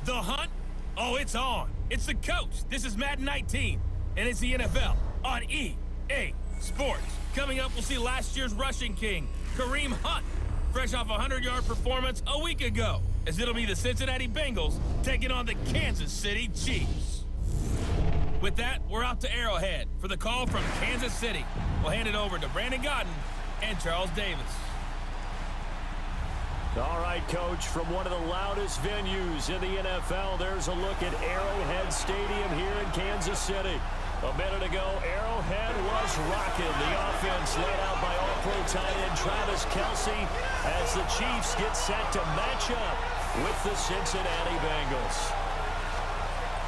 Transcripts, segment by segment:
The hunt? Oh, it's on. It's the coach. This is Madden 19, and it's the NFL on EA Sports. Coming up, we'll see last year's rushing king, Kareem Hunt, fresh off a 100-yard performance a week ago, as it'll be the Cincinnati Bengals taking on the Kansas City Chiefs. With that, we're out to Arrowhead for the call from Kansas City. We'll hand it over to Brandon Godden and Charles Davis. All right, Coach, from one of the loudest venues in the NFL, there's a look at Arrowhead Stadium here in Kansas City. A minute ago, Arrowhead was rocking. The offense led out by all-pro tight end Travis Kelce as the Chiefs get set to match up with the Cincinnati Bengals.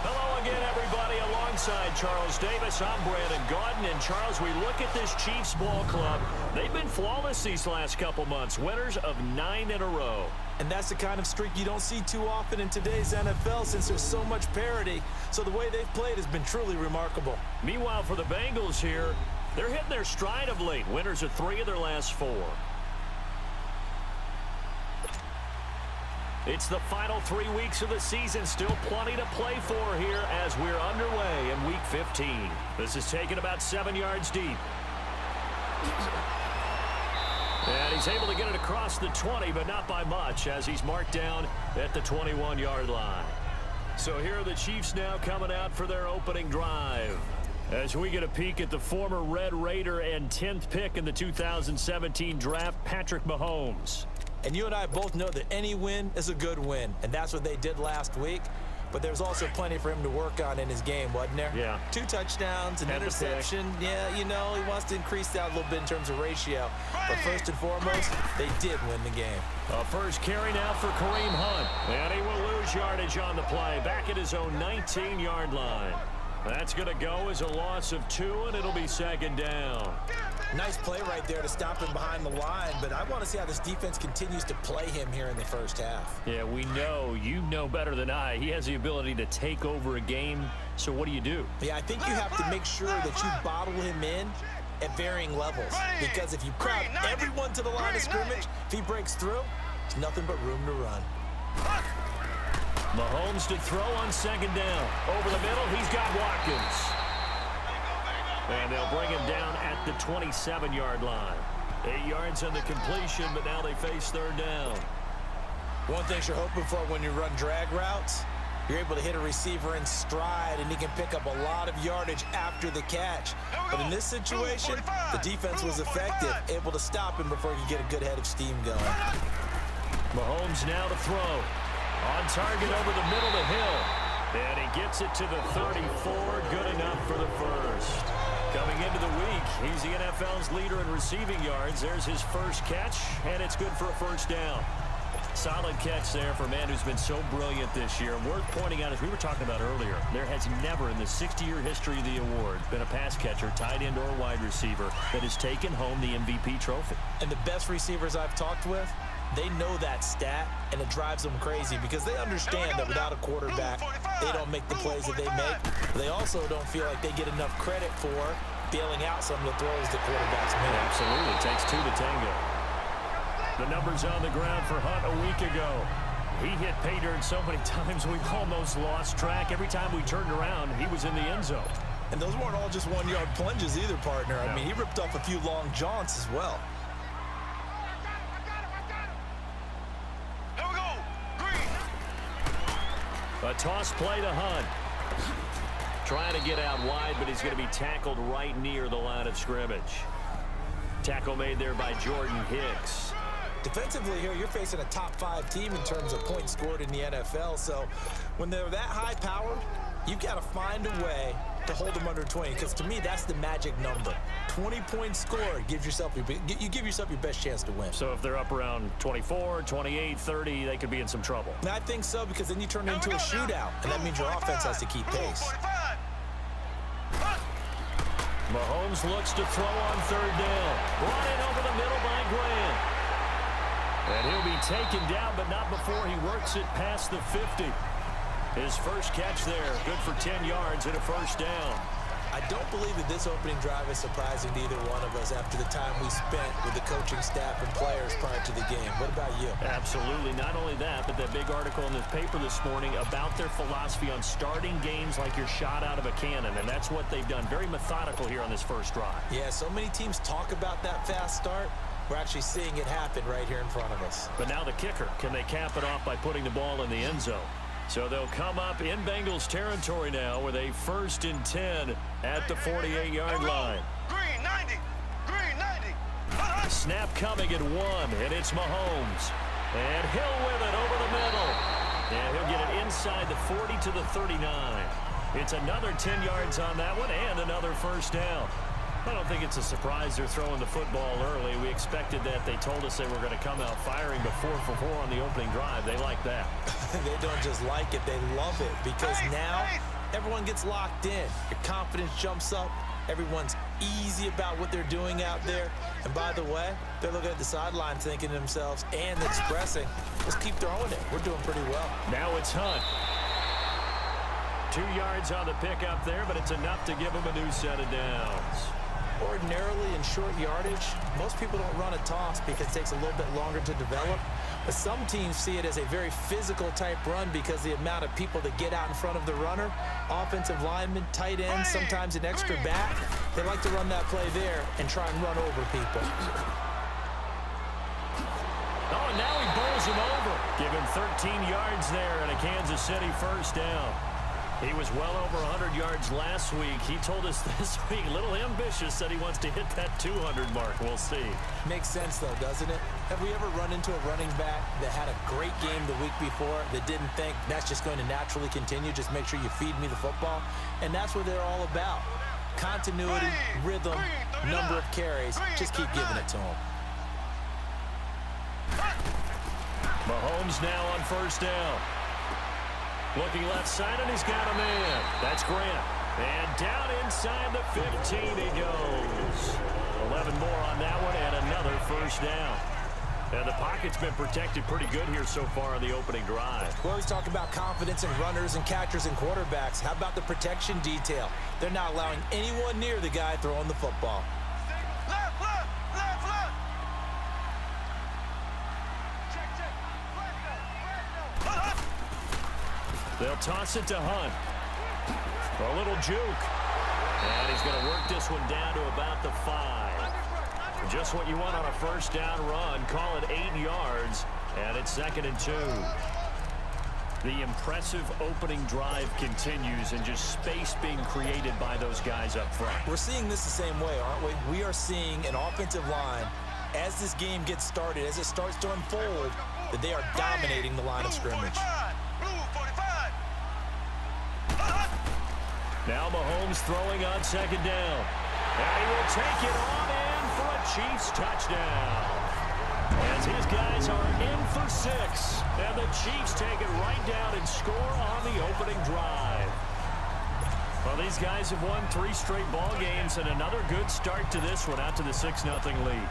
Hello again, everybody. Alongside Charles Davis, I'm Brandon Godden. And Charles, we look at this Chiefs ball club. They've been flawless these last couple months, winners of 9 in a row. And that's the kind of streak you don't see too often in today's NFL since there's so much parity. So the way they've played has been truly remarkable. Meanwhile, for the Bengals here, they're hitting their stride of late. Winners of 3 of their last 4. It's the final 3 weeks of the season. Still plenty to play for here as we're underway in Week 15. This is taken about 7 yards deep. And he's able to get it across the 20, but not by much, as he's marked down at the 21-yard line. So here are the Chiefs now coming out for their opening drive. As we get a peek at the former Red Raider and 10th pick in the 2017 draft, Patrick Mahomes. And you and I both know that any win is a good win, and that's what they did last week. But there's also plenty for him to work on in his game, wasn't there? Yeah. 2 touchdowns, an interception. Yeah, you know, he wants to increase that a little bit in terms of ratio. But first and foremost, they did win the game. A first carry now for Kareem Hunt. And he will lose yardage on the play, back at his own 19-yard line. That's going to go as a loss of 2, and it'll be second down. Nice play right there to stop him behind the line, but I want to see how this defense continues to play him here in the first half. Yeah, we know. You know better than I. He has the ability to take over a game, so what do you do? Yeah, I think you have to make sure that you bottle him in at varying levels, because if you crowd everyone to the line of scrimmage, if he breaks through, there's nothing but room to run. Mahomes to throw on second down. Over the middle, he's got Watkins. And they'll bring him down at the 27-yard line. 8 yards on the completion, but now they face third down. One thing you're hoping for when you run drag routes, you're able to hit a receiver in stride, and he can pick up a lot of yardage after the catch. But in this situation, the defense was effective, able to stop him before he could get a good head of steam going. Mahomes now to throw. On target over the middle to Hill. And he gets it to the 34. Good enough for the first. Coming into the week, he's the NFL's leader in receiving yards. There's his first catch, and it's good for a first down. Solid catch there for a man who's been so brilliant this year. Worth pointing out, as we were talking about earlier, there has never in the 60-year history of the award been a pass catcher, tight end, or wide receiver that has taken home the MVP trophy. And the best receivers I've talked with, they know that stat, and it drives them crazy because they understand that without a quarterback, they don't make the plays that they make. They also don't feel like they get enough credit for bailing out some of the throws the quarterbacks make. Absolutely. It takes 2 to tango. The numbers on the ground for Hunt a week ago. He hit pay dirt so many times we almost lost track. Every time we turned around, he was in the end zone. And those weren't all just 1-yard plunges either, partner. I mean, he ripped off a few long jaunts as well. A toss play to Hunt. Trying to get out wide, but he's going to be tackled right near the line of scrimmage. Tackle made there by Jordan Hicks. Defensively here, you're facing a top-5 team in terms of points scored in the NFL. So when they're that high-powered, you've got to find a way to hold them under 20, because to me, that's the magic number. 20 points scored gives yourself you give yourself your best chance to win. So if they're up around 24, 28, 30, they could be in some trouble. And I think so, because then you turn it into a shootout, and that means your offense has to keep pace. Mahomes looks to throw on third down. Brought in over the middle by Grant. And he'll be taken down, but not before he works it past the 50. His first catch there, good for 10 yards and a first down. I I don't believe that this opening drive is surprising to either one of us after the time we spent with the coaching staff and players prior to the game. What about you? Absolutely. Not only that, but that big article in the paper this morning about their philosophy on starting games like you're shot out of a cannon, and that's what they've done. Very methodical here on this first drive. Yeah, so many teams talk about that fast start. We're actually seeing it happen right here in front of us. But now the kicker. Can they cap it off by putting the ball in the end zone? So they'll come up in Bengals territory now with a 1st and 10 at the 48-yard line. Green 90. Green 90. Snap coming at 1, and it's Mahomes. And Hill with it over the middle. And he'll get it inside the 40 to the 39. It's another 10 yards on that one and another first down. I don't think it's a surprise they're throwing the football early. We expected that. They told us they were going to come out firing before 4 for 4 on the opening drive. They like that. They don't just like it, they love it, because now everyone gets locked in. Your confidence jumps up. Everyone's easy about what they're doing out there. And by the way, they're looking at the sideline thinking to themselves and expressing, let's keep throwing it. We're doing pretty well. Now it's Hunt. 2 yards on the pickup there, but it's enough to give him a new set of downs. Ordinarily in short yardage, most people don't run a toss because it takes a little bit longer to develop. But some teams see it as a very physical type run because the amount of people that get out in front of the runner, offensive linemen, tight ends, sometimes an extra back, they like to run that play there and try and run over people. Oh, now he bowls him over. Give him 13 yards there and a Kansas City first down. He was well over 100 yards last week. He told us this week, a little ambitious, said he wants to hit that 200 mark. We'll see. Makes sense, though, doesn't it? Have we ever run into a running back that had a great game the week before that didn't think that's just going to naturally continue? Just make sure you feed me the football. And that's what they're all about. Continuity, rhythm, number of carries. Just keep giving it to them. Mahomes now on first down. Looking left side, and he's got a man. That's Grant. And down inside the 15 he goes. 11 more on that one, and another first down. And the pocket's been protected pretty good here so far on the opening drive. We always talk about confidence in runners and catchers and quarterbacks. How about the protection detail? They're not allowing anyone near the guy throwing the football. Left, left, left, left. Check, check. They'll toss it to Hunt. A little juke. And he's going to work this one down to about the 5. Just what you want on a first down run. Call it 8 yards. And it's 2nd and 2. The impressive opening drive continues, and just space being created by those guys up front. We're seeing this the same way, aren't we? We are seeing an offensive line, as this game gets started, as it starts to unfold, that they are dominating the line of scrimmage. Now Mahomes throwing on 2nd down. And he will take it on in for a Chiefs touchdown. As his guys are in for 6. And the Chiefs take it right down and score on the opening drive. Well, these guys have won 3 straight ball games, and another good start to this one out to the 6-0 lead.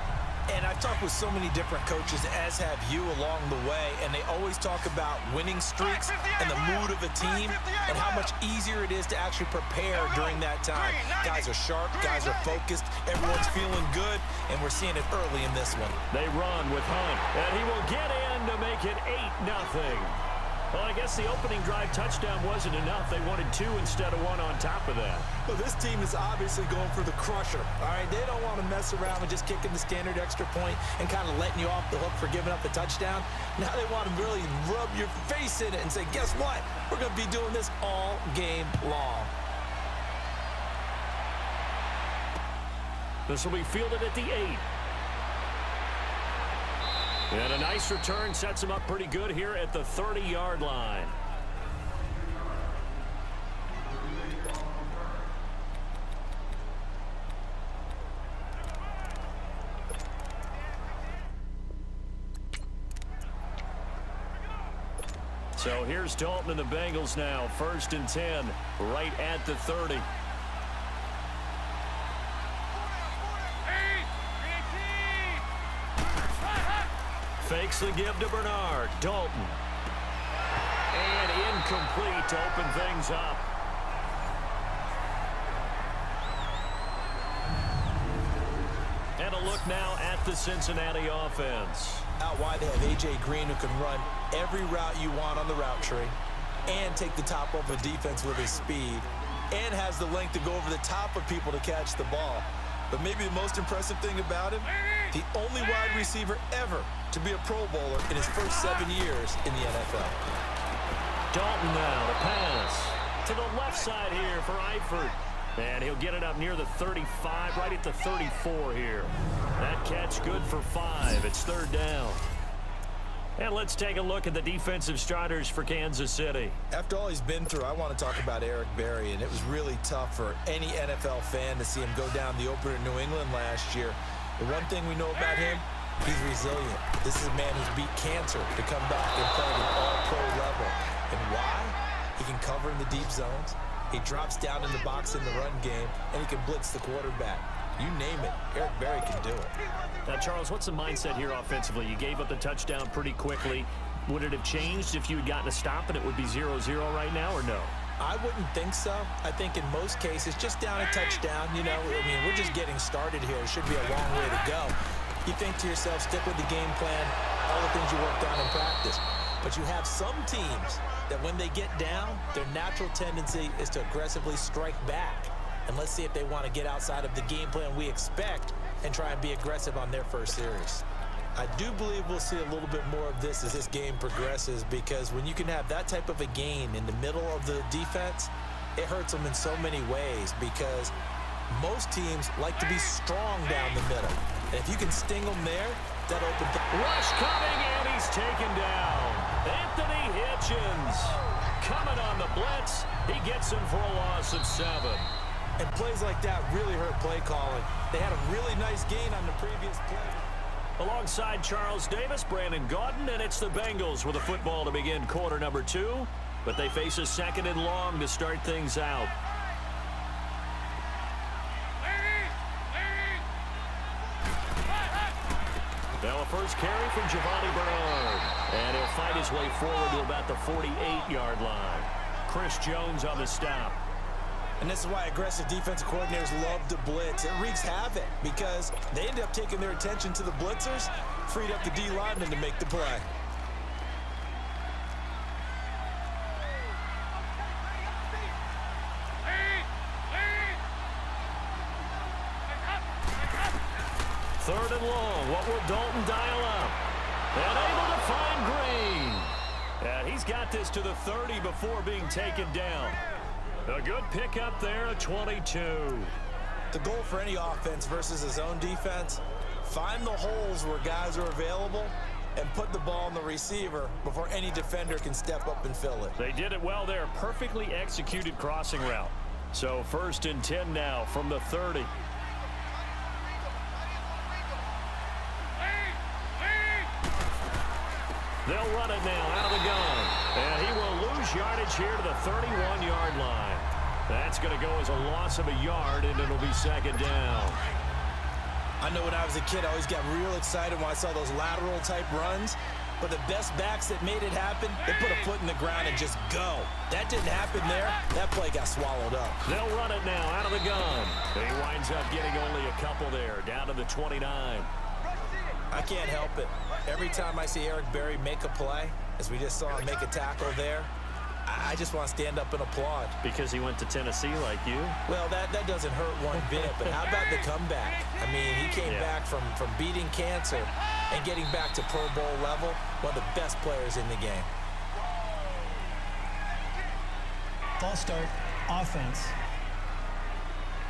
And I've talked with so many different coaches, as have you, along the way, and they always talk about winning streaks and the mood of a team and how much easier it is to actually prepare during that time. Guys are sharp, guys are focused, everyone's feeling good, and we're seeing it early in this one. They run with Hunt, and he will get in to make it 8-0. Well, I guess the opening drive touchdown wasn't enough. They wanted 2 instead of 1 on top of that. Well, this team is obviously going for the crusher, all right? They don't want to mess around with just kicking the standard extra point and kind of letting you off the hook for giving up the touchdown. Now they want to really rub your face in it and say, guess what? We're going to be doing this all game long. This will be fielded at the 8. And a nice return sets him up pretty good here at the 30-yard line. So here's Dalton and the Bengals now. 1st and 10, right at the 30. Fakes the give to Bernard. Dalton. And incomplete to open things up. look now at the Cincinnati offense. Out wide, they have A.J. Green, who can run every route you want on the route tree and take the top over the defense with his speed and has the length to go over the top of people to catch the ball. But maybe the most impressive thing about him, the only wide receiver ever to be a Pro Bowler in his first 7 years in the NFL. Dalton now to pass to the left side here for Eifert. And he'll get it up near the 35, right at the 34 here. That catch good for 5. It's third down. And let's take a look at the defensive starters for Kansas City. After all he's been through, I want to talk about Eric Berry, and it was really tough for any NFL fan to see him go down the opener in New England last year. The one thing we know about him, he's resilient. This is a man who's beat cancer to come back and play at an all-pro level. And why? He can cover in the deep zones. He drops down in the box in the run game, and he can blitz the quarterback. You name it, Eric Berry can do it. Now, Charles, what's the mindset here offensively? You gave up the touchdown pretty quickly. Would it have changed if you had gotten a stop and it would be 0-0 right now, or no? I wouldn't think so. I think in most cases, just down a touchdown, you know, I mean, we're just getting started here. It should be a long way to go. You think to yourself, stick with the game plan, all the things you worked on in practice. But you have some teams that when they get down, their natural tendency is to aggressively strike back. And let's see if they want to get outside of the game plan we expect and try and be aggressive on their first series. I do believe we'll see a little bit more of this as this game progresses, because when you can have that type of a gain in the middle of the defense, it hurts them in so many ways, because most teams like to be strong down the middle. And if you can sting them there, that opens up. Rush coming, and he's taken down. Anthony Hitchens coming on the blitz. He gets him for a loss of 7. And plays like that really hurt play calling. They had a really nice gain on the previous play. Alongside Charles Davis, Brandon Gaudin, and it's the Bengals with a football to begin quarter number 2. But they face a 2nd and long to start things out. Now a first carry from Giovanni Bernard. And he'll fight his way forward to about the 48-yard line. Chris Jones on the stop. And this is why aggressive defensive coordinators love to blitz. It wreaks havoc because they end up taking their attention to the blitzers, freed up the D lineman to make the play. Third and long. What will Dalton dial up? And able to find Green. And he's got this to the 30 before being taken down. A good pickup there at 22. The goal for any offense versus his own defense, find the holes where guys are available and put the ball on the receiver before any defender can step up and fill it. They did it well there. Perfectly executed crossing route. So 1st and 10 now from the 30. They'll run it now out of the gun. And he will lose yardage here to the 31-yard line. That's going to go as a loss of a yard, and it'll be 2nd down. I know when I was a kid, I always got real excited when I saw those lateral-type runs. But the best backs that made it happen, they put a foot in the ground and just go. That didn't happen there. That play got swallowed up. They'll run it now out of the gun. He winds up getting only a couple there, down to the 29. I can't help it. Every time I see Eric Berry make a play, as we just saw him make a tackle there, I just want to stand up and applaud. Because he went to Tennessee like you? Well, that doesn't hurt one bit, but how about the comeback? I mean, he came back from beating cancer and getting back to Pro Bowl level, one of the best players in the game. False start, offense.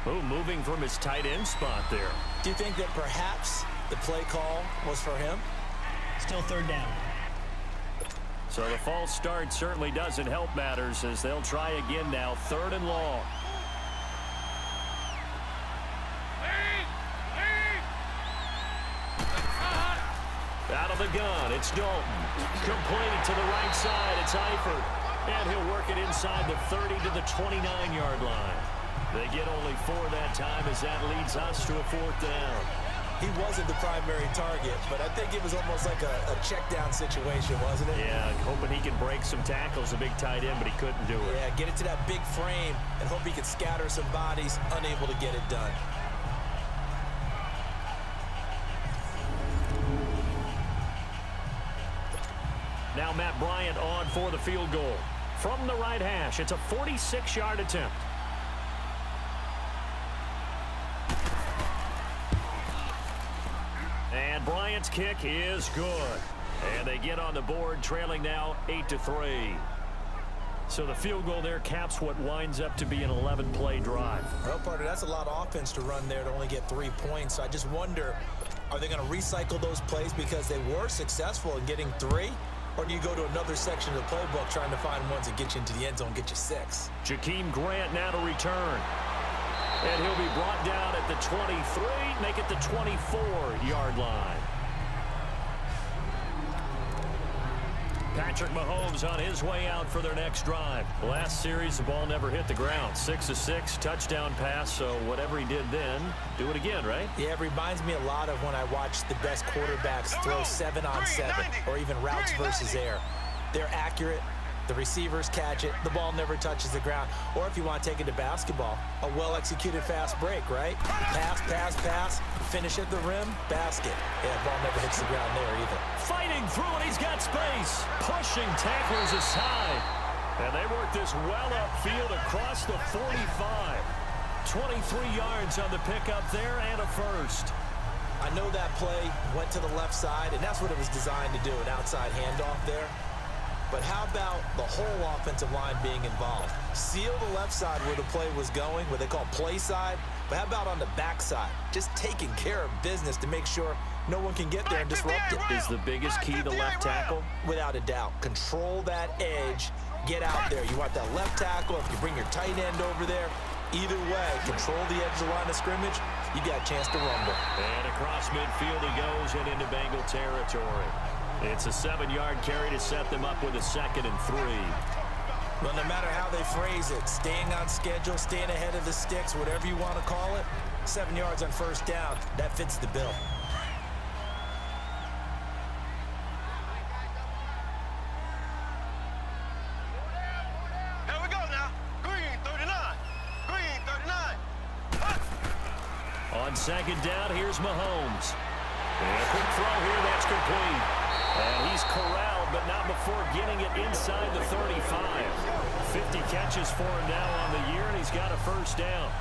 Oh, moving from his tight end spot there. Do you think that perhaps the play call was for him? Still 3rd down. So the false start certainly doesn't help matters as they'll try again now. 3rd and long. Out of the gun, it's Dalton. Complete to the right side, it's Eifert. And he'll work it inside the 30 to the 29-yard line. They get only 4 that time as that leads us to a 4th down. He wasn't the primary target, but I think it was almost like a check-down situation, wasn't it? Yeah, hoping he can break some tackles, a big tight end, but he couldn't do it. Yeah, get it to that big frame and hope he could scatter some bodies, unable to get it done. Now Matt Bryant on for the field goal. From the right hash, it's a 46-yard attempt. And Bryant's kick is good. And they get on the board, trailing now 8-3. So the field goal there caps what winds up to be an 11-play drive. Well, partner, that's a lot of offense to run there to only get 3 points. So I just wonder, are they going to recycle those plays because they were successful in getting 3? Or do you go to another section of the playbook trying to find ones that get you into the end zone, get you 6? Jakeem Grant now to return. And he'll be brought down at the 23, make it the 24-yard line. Patrick Mahomes on his way out for their next drive. Last series, the ball never hit the ground. 6 of 6, touchdown pass, so whatever he did then, do it again, right? Yeah, it reminds me a lot of when I watched the best quarterbacks throw 7-on-7 or even routes versus air. They're accurate. The receivers catch it. The ball never touches the ground. Or if you want to take it to basketball, a well-executed fast break, right? Pass, pass, pass, finish at the rim, basket. Yeah, the ball never hits the ground there either. Fighting through it, he's got space. Pushing tacklers aside. And they work this well upfield across the 45. 23 yards on the pickup there and a first. I know that play went to the left side, and that's what it was designed to do, an outside handoff there. But how about the whole offensive line being involved? Seal the left side where the play was going, what they call play side. But how about on the back side? Just taking care of business to make sure no one can get there and disrupt it. Is the biggest key the left tackle? Without a doubt. Control that edge. Get out there. You want that left tackle. If you bring your tight end over there, either way, control the edge of the line of scrimmage, you got a chance to rumble. And across midfield he goes and into Bengal territory. It's a 7-yard carry to set them up with a 2nd and 3. Well, no matter how they phrase it, staying on schedule, staying ahead of the sticks, whatever you want to call it, 7 yards on first down, that fits the bill. Here we go now. Green 39. Green 39. On 2nd down, here's Mahomes. And a quick throw here, that's complete. And he's corralled, but not before getting it inside the 35. 50 catches for him now on the year, and he's got a first down.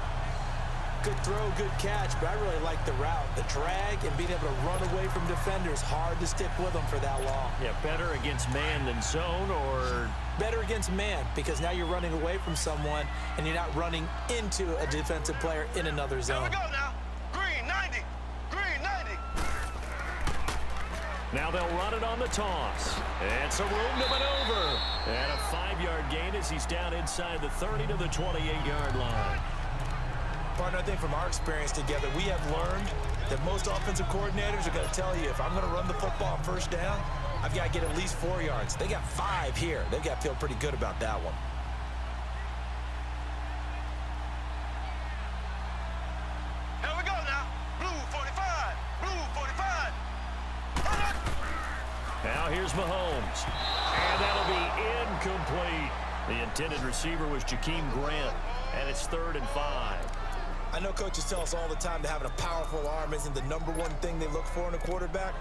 Good throw, good catch, but I really like the route. The drag and being able to run away from defenders, hard to stick with them for that long. Yeah, better against man than zone, or? Better against man, because now you're running away from someone, and you're not running into a defensive player in another zone. Here we go now. Green 90. Green 90. Now they'll run it on the toss. It's a room to maneuver. And a 5-yard gain as he's down inside the 30 to the 28-yard line. Partner, I think from our experience together, we have learned that most offensive coordinators are going to tell you, if I'm going to run the football on first down, I've got to get at least 4 yards. They got 5 here. They've got to feel pretty good about that one. Here we go now. Blue 45. Blue 45. Now here's Mahomes. And that'll be incomplete. The intended receiver was Jakeem Grant. And it's 3rd and 5. I know coaches tell us all the time that having a powerful arm isn't the #1 thing they look for in a quarterback.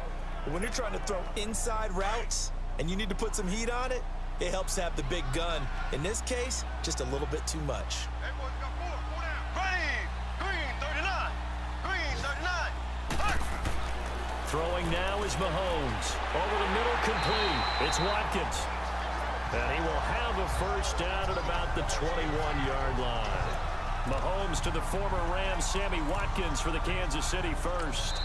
But when you're trying to throw inside routes and you need to put some heat on it, it helps have the big gun. In this case, just a little bit too much. Hey, boys, we got 4. 4 down. Green. Green 39. Green 39. Throwing now is Mahomes. Over the middle, complete. It's Watkins. And he will have a first down at about the 21-yard line. Mahomes to the former Rams, Sammy Watkins for the Kansas City first.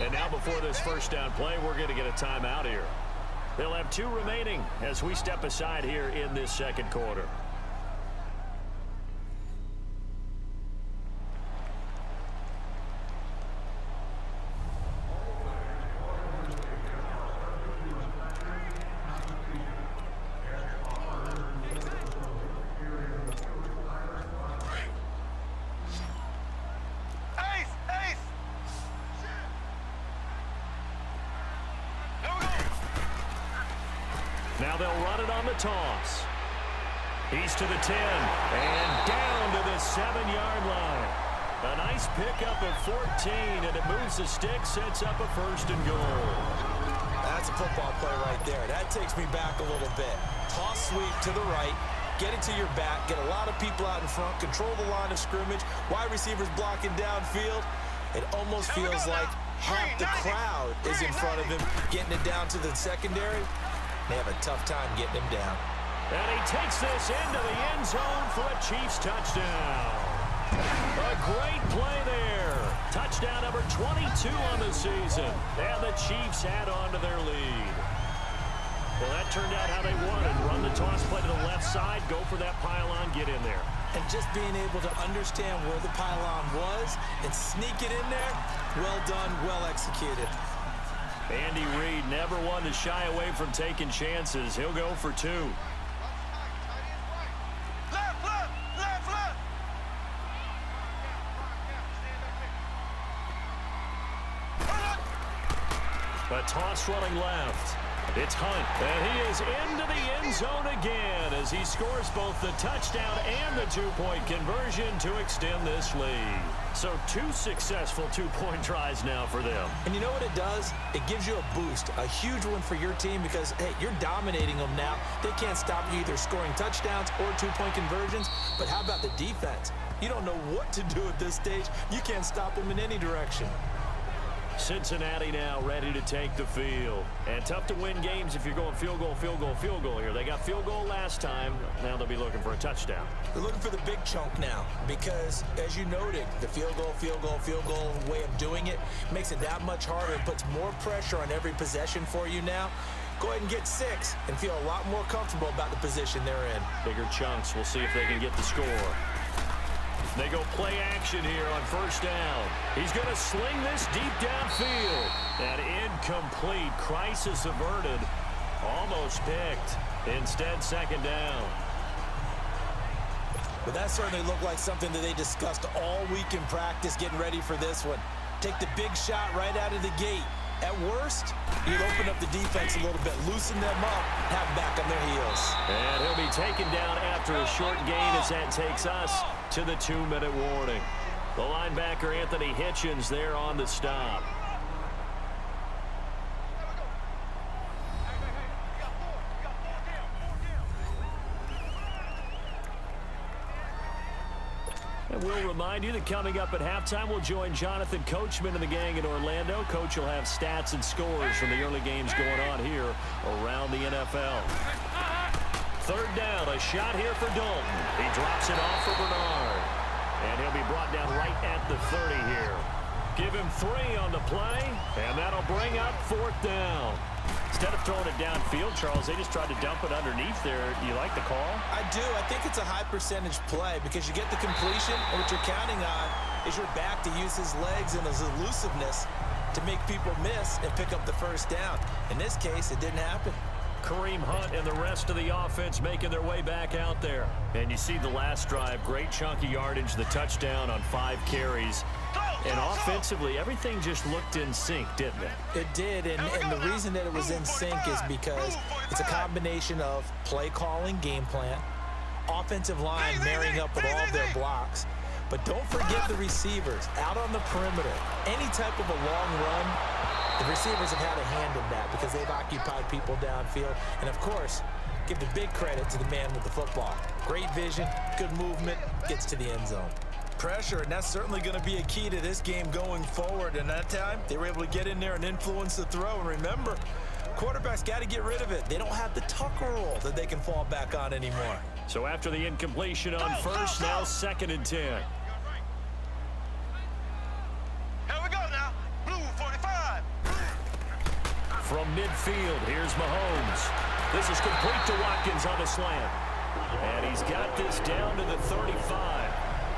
And now before this first down play, we're going to get a timeout here. They'll have 2 remaining as we step aside here in this second quarter. Now they'll run it on the toss. He's to the 10 and down to the 7-yard line. A nice pickup of 14, and it moves the stick, sets up a 1st and goal. That's That's a football play right there. That takes me back a little bit. Toss sweep to the right, get it to your back, get a lot of people out in front, control the line of scrimmage, wide receivers blocking downfield. It almost feels like half the crowd is in front of him, getting it down to the secondary. They have a tough time getting him down. And he takes this into the end zone for a Chiefs touchdown. A great play there. Touchdown number 22 on the season. And the Chiefs add on to their lead. Well, that turned out how they wanted. Run the toss play to the left side, go for that pylon, get in there. And just being able to understand where the pylon was and sneak it in there, well done, well executed. Andy Reid never one to shy away from taking chances. He'll go for 2. Left, left, left, left. A toss running left. It's Hunt, and he is into the end zone again as he scores both the touchdown and the 2-point conversion to extend this lead. So 2 successful 2-point tries now for them. And you know what it does? It gives you a boost, a huge one for your team because, hey, you're dominating them now. They can't stop you either scoring touchdowns or 2-point conversions. But how about the defense? You don't know what to do at this stage. You can't stop them in any direction. Cincinnati now ready to take the field. And tough to win games if you're going field goal, field goal, field goal here. They got field goal last time. Now they'll be looking for a touchdown. They're looking for the big chunk now because, as you noted, the field goal way of doing it makes it that much harder and puts more pressure on every possession for you now. Go ahead and get 6 and feel a lot more comfortable about the position they're in. Bigger chunks. We'll see if they can get the score. They go play action here on first down. He's going to sling this deep downfield. And incomplete. Crisis averted. Almost picked. Instead, second down. But that certainly looked like something that they discussed all week in practice getting ready for this one. Take the big shot right out of the gate. At worst, you'd open up the defense a little bit, loosen them up, have them back on their heels. And he'll be taken down after a short gain as that takes us to the 2-minute warning. The linebacker, Anthony Hitchens, there on the stop. And we'll remind you that coming up at halftime, we'll join Jonathan Coachman and the gang in Orlando. Coach will have stats and scores from the early games going on here around the NFL. Third down, a shot here for Dalton. He drops it off for Bernard. And he'll be brought down right at the 30 here. Give him 3 on the play, and that'll bring up 4th down. Instead of throwing it downfield, Charles, they just tried to dump it underneath there. Do you like the call? I do. I think it's a high percentage play because you get the completion, and what you're counting on is your back to use his legs and his elusiveness to make people miss and pick up the first down. In this case, it didn't happen. Kareem Hunt and the rest of the offense making their way back out there. And you see the last drive, great chunky yardage, the touchdown on 5 carries. And offensively, everything just looked in sync, didn't it? It did, and the reason that it was in sync is because it's a combination of play calling, game plan, offensive line marrying up with all of their blocks. But don't forget the receivers out on the perimeter. Any type of a long run, the receivers have had a hand in that because they've occupied people downfield. And, of course, give the big credit to the man with the football. Great vision, good movement, gets to the end zone. Pressure, and that's certainly going to be a key to this game going forward. And that time, they were able to get in there and influence the throw. And remember, quarterbacks got to get rid of it. They don't have the Tucker rule that they can fall back on anymore. So after the incompletion on first, now 2nd and 10. Here we go now. Blue 45. From midfield, here's Mahomes. This is complete to Watkins on the slant. And he's got this down to the 35.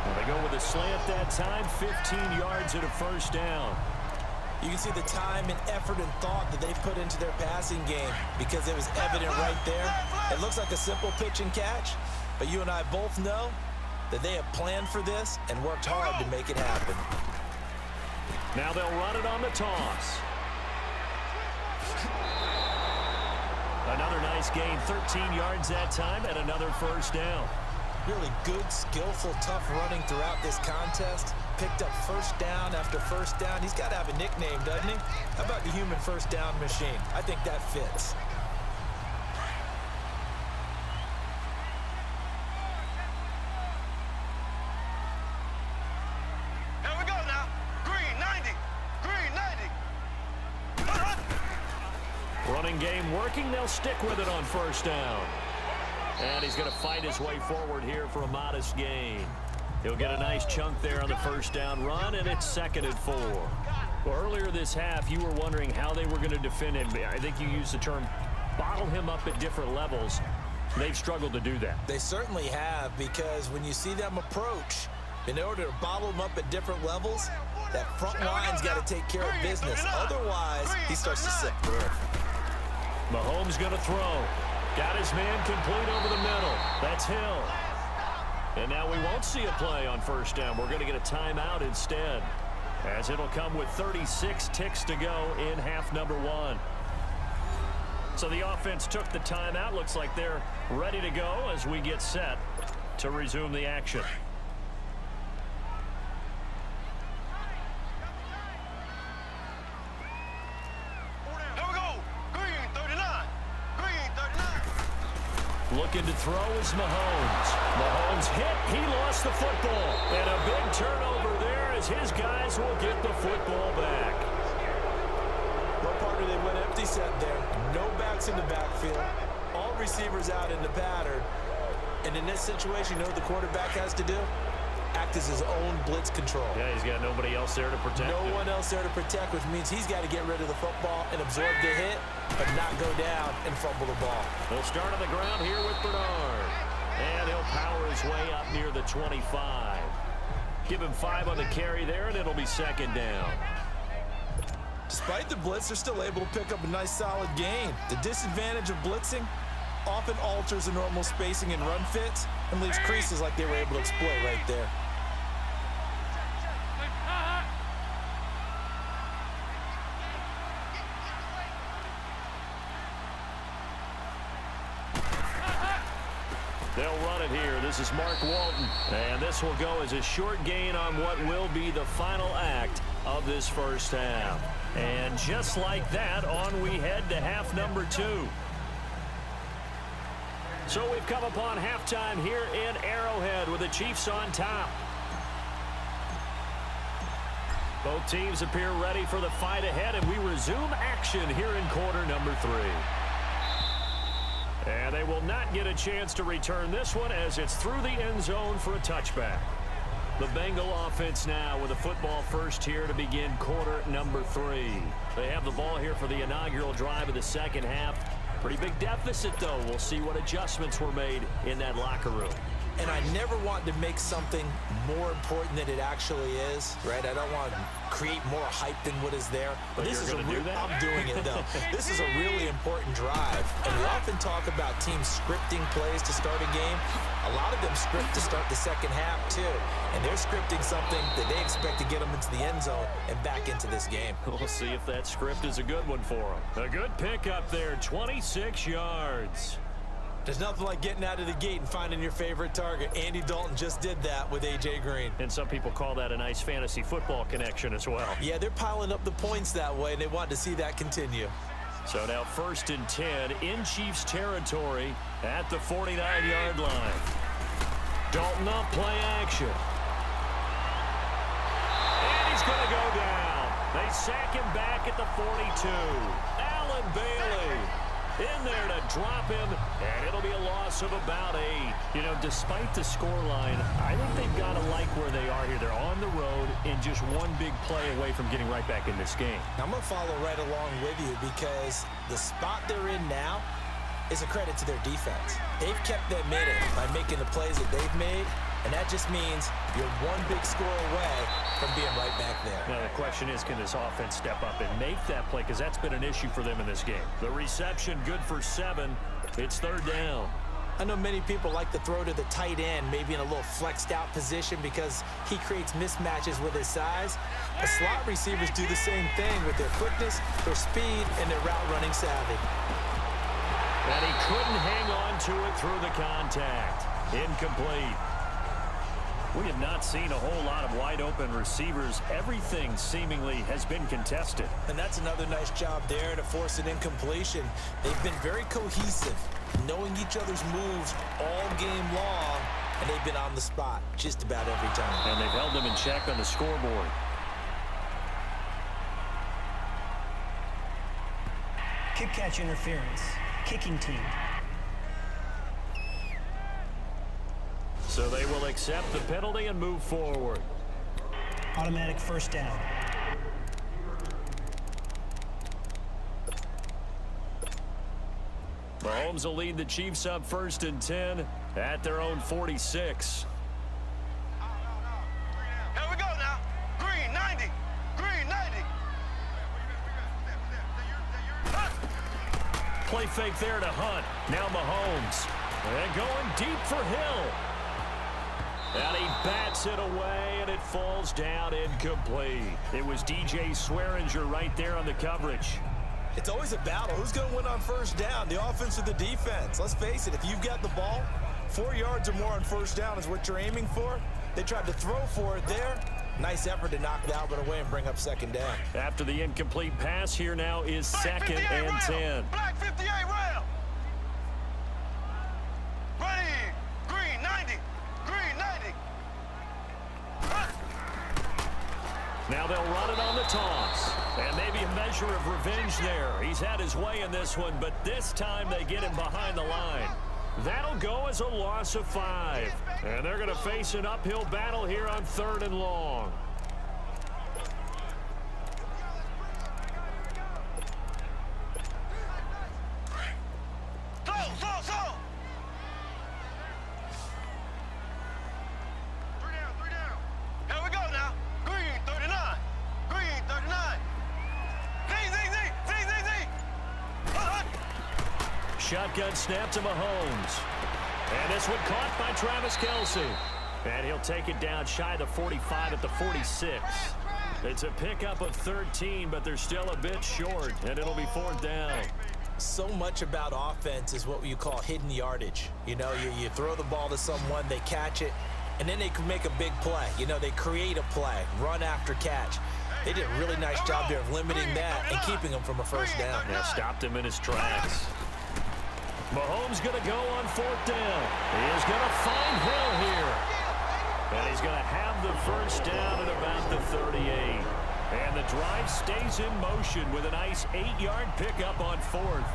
Well, they go with a slant that time, 15 yards and a first down. You can see the time and effort and thought that they put into their passing game because it was evident right there. It looks like a simple pitch and catch, but you and I both know that they have planned for this and worked hard to make it happen. Now they'll run it on the toss. Another nice gain, 13 yards that time, and another first down. Really good, skillful, tough running throughout this contest. picked up first down after first down. He's got to have a nickname, doesn't he? How about the human first down machine? I think that fits. Here we go now. Green 90. Green 90. Running game working. They'll stick with it on first down. And he's going to fight his way forward here for a modest gain. He'll get a nice chunk there on the first down run, and it's 2nd and 4. Well, earlier this half, you were wondering how they were going to defend him. I think you used the term bottle him up at different levels. They've struggled to do that. They certainly have, because when you see them approach, in order to bottle him up at different levels, that front line's got to take care of business. Otherwise, he starts to slip through. Mahomes going to throw. Got his man complete over the middle. That's Hill. And now we won't see a play on first down. We're going to get a timeout instead, as it'll come with 36 ticks to go in half number 1. So the offense took the timeout. Looks like they're ready to go as we get set to resume the action. Looking to throw is Mahomes. Mahomes hit. He lost the football. And a big turnover there as his guys will get the football back. No partner, they went empty set there. No backs in the backfield. All receivers out in the pattern. And in this situation, you know what the quarterback has to do? Act as his own blitz control. Yeah, he's got nobody else there to protect him. No one else there to protect, which means he's got to get rid of the football and absorb the hit, but not go down and fumble the ball. He'll start on the ground here with Bernard. And he'll power his way up near the 25. Give him 5 on the carry there, and it'll be 2nd down. Despite the blitz, they're still able to pick up a nice solid gain. The disadvantage of blitzing often alters the normal spacing and run fits and leaves creases like they were able to exploit right there. They'll run it here. This is Mark Walton. And this will go as a short gain on what will be the final act of this first half. And just like that, on we head to half number 2. So we've come upon halftime here in Arrowhead with the Chiefs on top. Both teams appear ready for the fight ahead, and we resume action here in quarter number 3. And they will not get a chance to return this one as it's through the end zone for a touchback. The Bengal offense now with a football first here to begin quarter number 3. They have the ball here for the inaugural drive of the second half. Pretty big deficit, though. We'll see what adjustments were made in that locker room. And I never want to make something more important than it actually is, right? I don't want to create more hype than what is there. But this is do that? I'm doing it, though. This is a really important drive. And we often talk about teams scripting plays to start a game. A lot of them script to start the second half, too. And they're scripting something that they expect to get them into the end zone and back into this game. We'll see if that script is a good one for them. A good pickup there, 26 yards. There's nothing like getting out of the gate and finding your favorite target. Andy Dalton just did that with A.J. Green. And some people call that a nice fantasy football connection as well. Yeah, they're piling up the points that way, and they want to see that continue. So now 1st and 10 in Chiefs territory at the 49-yard line. Dalton up, play action. And he's going to go down. They sack him back at the 42. Allen Bailey in there to drop him, and it'll be a loss of about 8. You know, despite the scoreline, I think they've got to like where they are here. They're on the road and just one big play away from getting right back in this game. I'm going to follow right along with you because the spot they're in now is a credit to their defense. They've kept them in it by making the plays that they've made, and that just means you're one big score away from being right back there. Now the question is, can this offense step up and make that play? Because that's been an issue for them in this game. The reception good for 7. It's 3rd down. I know many people like to throw to the tight end, maybe in a little flexed out position because he creates mismatches with his size. But slot receivers do the same thing with their quickness, their speed, and their route running savvy. And he couldn't hang on to it through the contact. Incomplete. We have not seen a whole lot of wide-open receivers. Everything seemingly has been contested. And that's another nice job there to force an incompletion. They've been very cohesive, knowing each other's moves all game long, and they've been on the spot just about every time. And they've held them in check on the scoreboard. Kick catch interference. Kicking team. So they will accept the penalty and move forward. Automatic first down. Mahomes will lead the Chiefs up 1st and 10 at their own 46. Here we go now. Green 90. Green 90. Play fake there to Hunt. Now Mahomes. And going deep for Hill. And he bats it away, and it falls down incomplete. It was DJ Swearinger right there on the coverage. It's always a battle. Who's going to win on first down, the offense or the defense? Let's face it, if you've got the ball, 4 yards or more on first down is what you're aiming for. They tried to throw for it there. Nice effort to knock Albert away and bring up 2nd down. After the incomplete pass, here now is 2nd and 10. Black 58 rail. Ready. Green 90. Green 90. Now they'll run it on the toss. And maybe a measure of revenge there. He's had his way in this one, but this time they get him behind the line. That'll go as a loss of 5. And they're going to face an uphill battle here on 3rd and long. Slow. 3 down. Here we go now. Green 39. Green 39. Z. Shotgun snap to Mahomes. And this one caught by Travis Kelce. And he'll take it down shy of the 45 at the 46. It's a pickup of 13, but they're still a bit short, and it'll be 4th down. So much about offense is what you call hidden yardage. You know, you throw the ball to someone, they catch it, and then they can make a big play. You know, they create a play, run after catch. They did a really nice job there of limiting that and keeping him from a first down. Yeah, stopped him in his tracks. Mahomes going to go on 4th down. He is going to find Hill here. And he's going to have the first down at about the 38. And the drive stays in motion with a nice 8-yard pickup on 4th.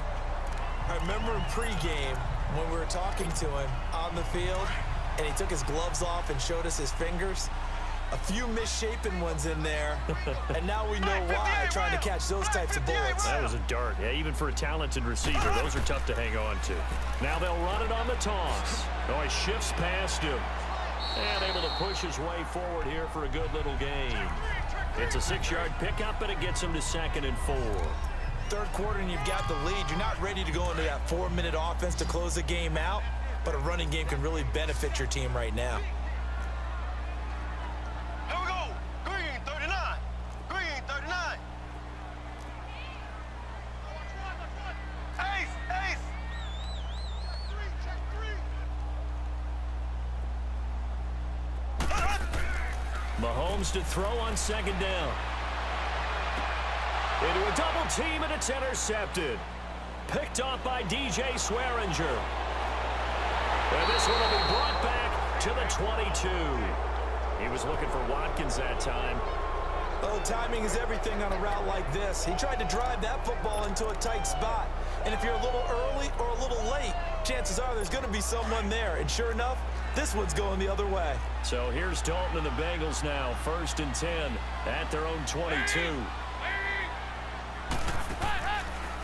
I remember in pregame when we were talking to him on the field, and he took his gloves off and showed us his fingers. A few misshapen ones in there, and now we know why, trying to catch those types of bullets. That was a dart. Yeah, even for a talented receiver, those are tough to hang on to. Now they'll run it on the toss. Oh, he shifts past him. And able to push his way forward here for a good little gain. It's a 6-yard pickup, and it gets him to 2nd and 4. 3rd quarter, and you've got the lead. You're not ready to go into that 4-minute offense to close the game out, but a running game can really benefit your team right now. Here we go. Green 39. Green 39. Ace. Mahomes to throw on 2nd down. Into a double team, and it's intercepted. Picked off by DJ Swearinger. And this one will be brought back to the 22. He was looking for Watkins that time. Oh, timing is everything on a route like this. He tried to drive that football into a tight spot. And if you're a little early or a little late, chances are there's going to be someone there. And sure enough, this one's going the other way. So here's Dalton and the Bengals now, 1st and 10 at their own 22.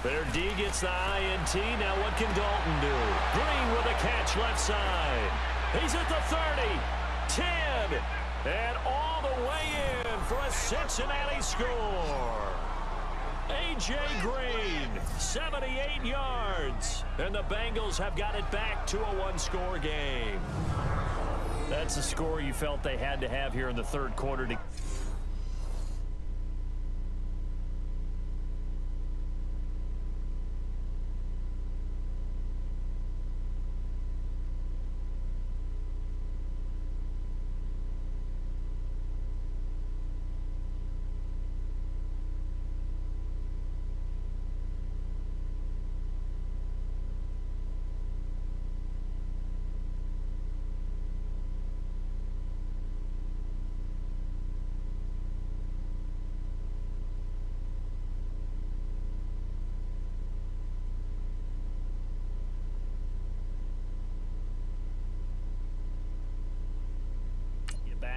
Their D gets the INT. Now what can Dalton do? Green with a catch left side. He's at the 30, 10, and all the way in for a Cincinnati score. A.J. Green, 78 yards. And the Bengals have got it back to a one-score game. That's a score you felt they had to have here in the 3rd quarter to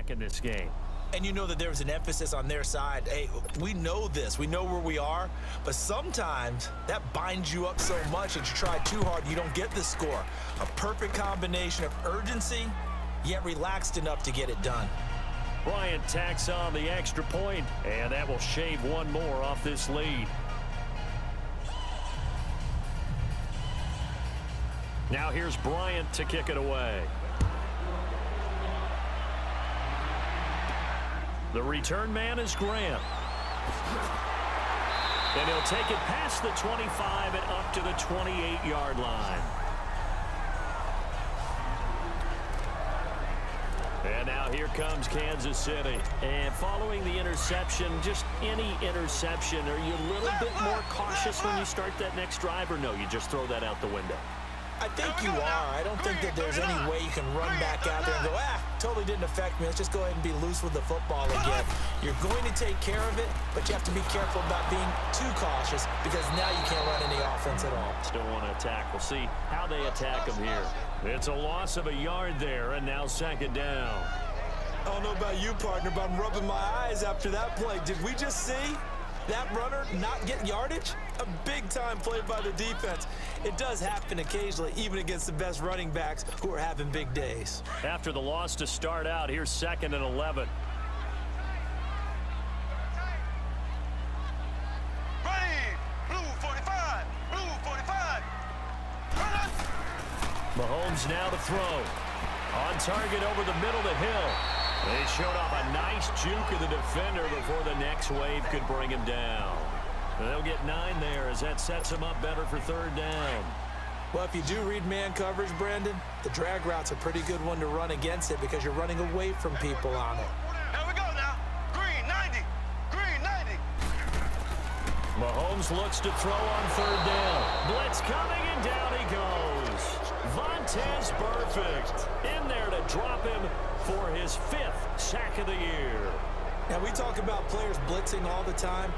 back in this game. And you know that there's an emphasis on their side. Hey, we know this. We know where we are. But sometimes that binds you up so much that you try too hard, you don't get the score. A perfect combination of urgency, yet relaxed enough to get it done. Bryant tacks on the extra point, and that will shave one more off this lead. Now here's Bryant to kick it away. The return man is Grant. And he'll take it past the 25 and up to the 28-yard line. And now here comes Kansas City. And following the interception, just any interception, are you a little bit more cautious when you start that next drive, or no, you just throw that out the window? I think you are. I don't think that there's any way you can run back out there and go, totally didn't affect me. Let's just go ahead and be loose with the football again. You're going to take care of it, but you have to be careful about being too cautious because now you can't run any offense at all. Still want to attack. We'll see how they attack them here. It's a loss of a yard there, and now second down. I don't know about you, partner, but I'm rubbing my eyes after that play. Did we just see that runner not get yardage? A big-time play by the defense. It does happen occasionally, even against the best running backs who are having big days. After the loss to start out, here's 2nd and 11. Ready, blue 45, blue 45. Mahomes now to throw. On target over the middle to Hill. They showed off a nice juke of the defender before the next wave could bring him down. They'll get 9 there as that sets them up better for 3rd down. Well, if you do read man coverage, Brandon, the drag route's a pretty good one to run against it because you're running away from people on it. Here we go now. Green 90, green 90. Mahomes looks to throw on 3rd down. Blitz coming, and down he goes. Vontaze Burfict in there to drop him for his 5th sack of the year. Now, we talk about players blitzing all the time.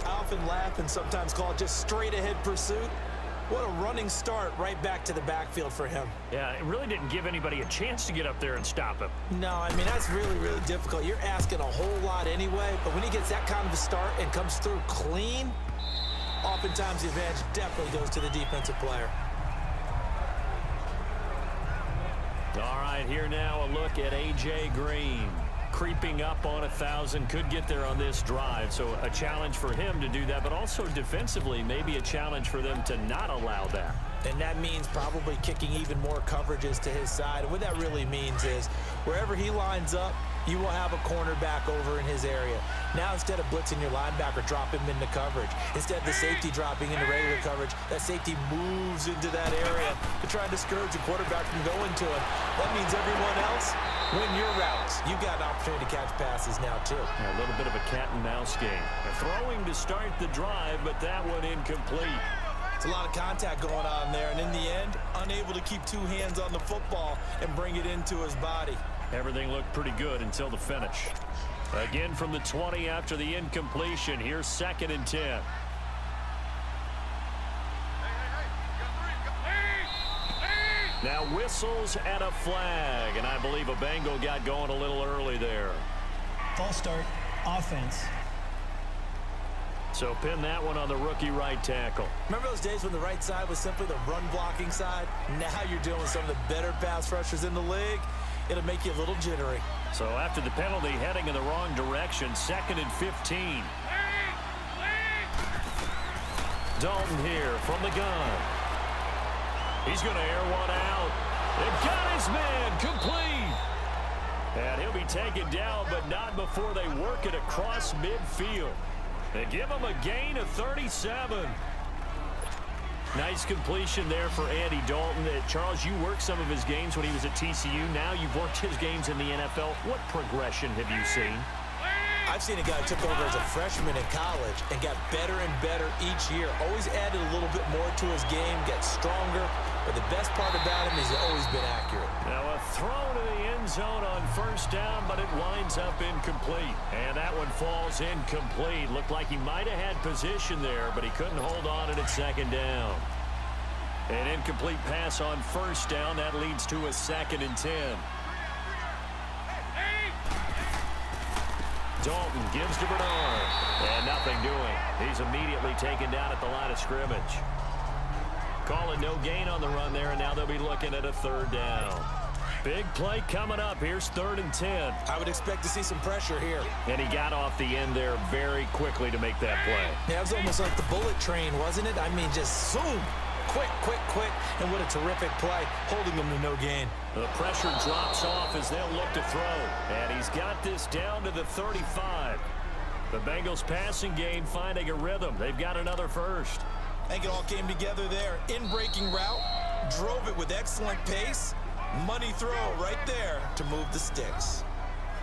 I often laugh and sometimes call it just straight-ahead pursuit. What a running start right back to the backfield for him. Yeah, it really didn't give anybody a chance to get up there and stop him. No, I mean, that's really, really difficult. You're asking a whole lot anyway, but when he gets that kind of a start and comes through clean, oftentimes the advantage definitely goes to the defensive player. All right, here now a look at A.J. Green. Creeping up on 1,000, could get there on this drive. So a challenge for him to do that, but also defensively, maybe a challenge for them to not allow that. And that means probably kicking even more coverages to his side. And what that really means is wherever he lines up, you will have a cornerback over in his area. Now, instead of blitzing your linebacker, drop him into coverage. Instead of the safety dropping into regular coverage, that safety moves into that area to try and discourage the quarterback from going to him. That means everyone else, win your routes. You've got an opportunity to catch passes now, too. A little bit of a cat-and-mouse game. Throwing to start the drive, but that one incomplete. It's a lot of contact going on there, and in the end, unable to keep 2 hands on the football and bring it into his body. Everything looked pretty good until the finish. Again from the 20 after the incompletion. Here's 2nd and 10. Now whistles and a flag, and I believe a Bengal got going a little early there. False start, offense. So pin that one on the rookie right tackle. Remember those days when the right side was simply the run-blocking side? Now you're dealing with some of the better pass rushers in the league. It'll make you a little jittery. So after the penalty, heading in the wrong direction, 2nd and 15. Dalton here from the gun. He's going to air one out. It got his man complete. And he'll be taken down, but not before they work it across midfield. They give him a gain of 37. Nice completion there for Andy Dalton. Charles, you worked some of his games when he was at TCU. Now you've worked his games in the NFL. What progression have you seen? I've seen a guy who took over as a freshman in college and got better and better each year. Always added a little bit more to his game, got stronger. But the best part about him is he's always been accurate. Now a throw to the end zone on 1st down, but it winds up incomplete. And that one falls incomplete. Looked like he might have had position there, but he couldn't hold on it at 2nd down. An incomplete pass on 1st down. That leads to a 2nd and 10. Dalton gives to Bernard. And nothing doing. He's immediately taken down at the line of scrimmage. Calling no gain on the run there, and now they'll be looking at a third down. Big play coming up. Here's 3rd and 10. I would expect to see some pressure here. And he got off the end there very quickly to make that play. Yeah, it was almost like the bullet train, wasn't it? I mean, just zoom. Quick, quick, quick. And what a terrific play, holding them to no gain. The pressure drops off as they'll look to throw. And he's got this down to the 35. The Bengals passing game finding a rhythm. They've got another first. I think it all came together there. In-breaking route, drove it with excellent pace. Money throw right there to move the sticks.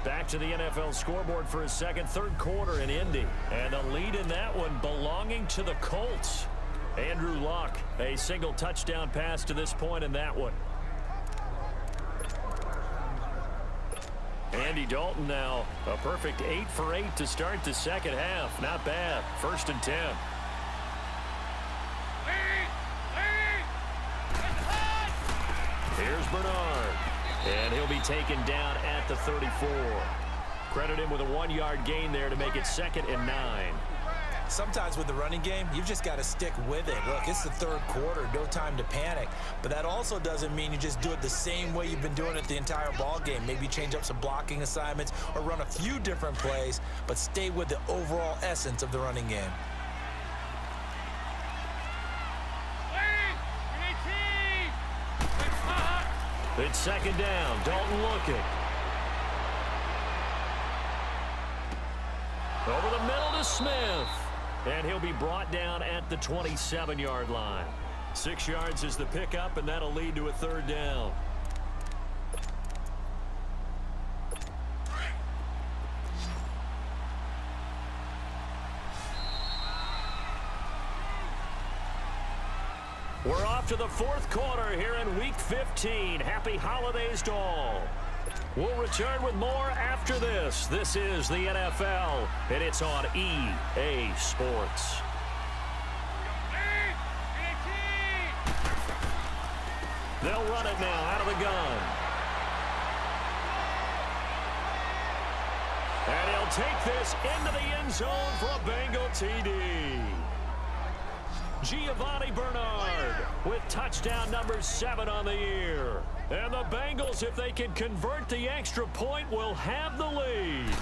Back to the NFL scoreboard for a second, third quarter in Indy. And a lead in that one belonging to the Colts. Andrew Luck, a single touchdown pass to this point in that one. Andy Dalton now a perfect 8 for 8 to start the second half. Not bad. 1st and 10. Here's Bernard. And he'll be taken down at the 34. Credit him with a 1-yard gain there to make it 2nd and 9. Sometimes with the running game, you've just got to stick with it. Look, it's the third quarter, no time to panic. But that also doesn't mean you just do it the same way you've been doing it the entire ball game. Maybe change up some blocking assignments or run a few different plays, but stay with the overall essence of the running game. It's 2nd down. Dalton looking. Over the middle to Smith. And he'll be brought down at the 27-yard line. 6 yards is the pickup, and that'll lead to a third down. We're off to the 4th quarter here in Week 15. Happy holidays to all. We'll return with more after this. This is the NFL, and it's on EA Sports. They'll run it now out of the gun. And he'll take this into the end zone for a Bengal TD. Giovanni Bernard with touchdown number 7 on the year. And the Bengals, if they can convert the extra point, will have the lead.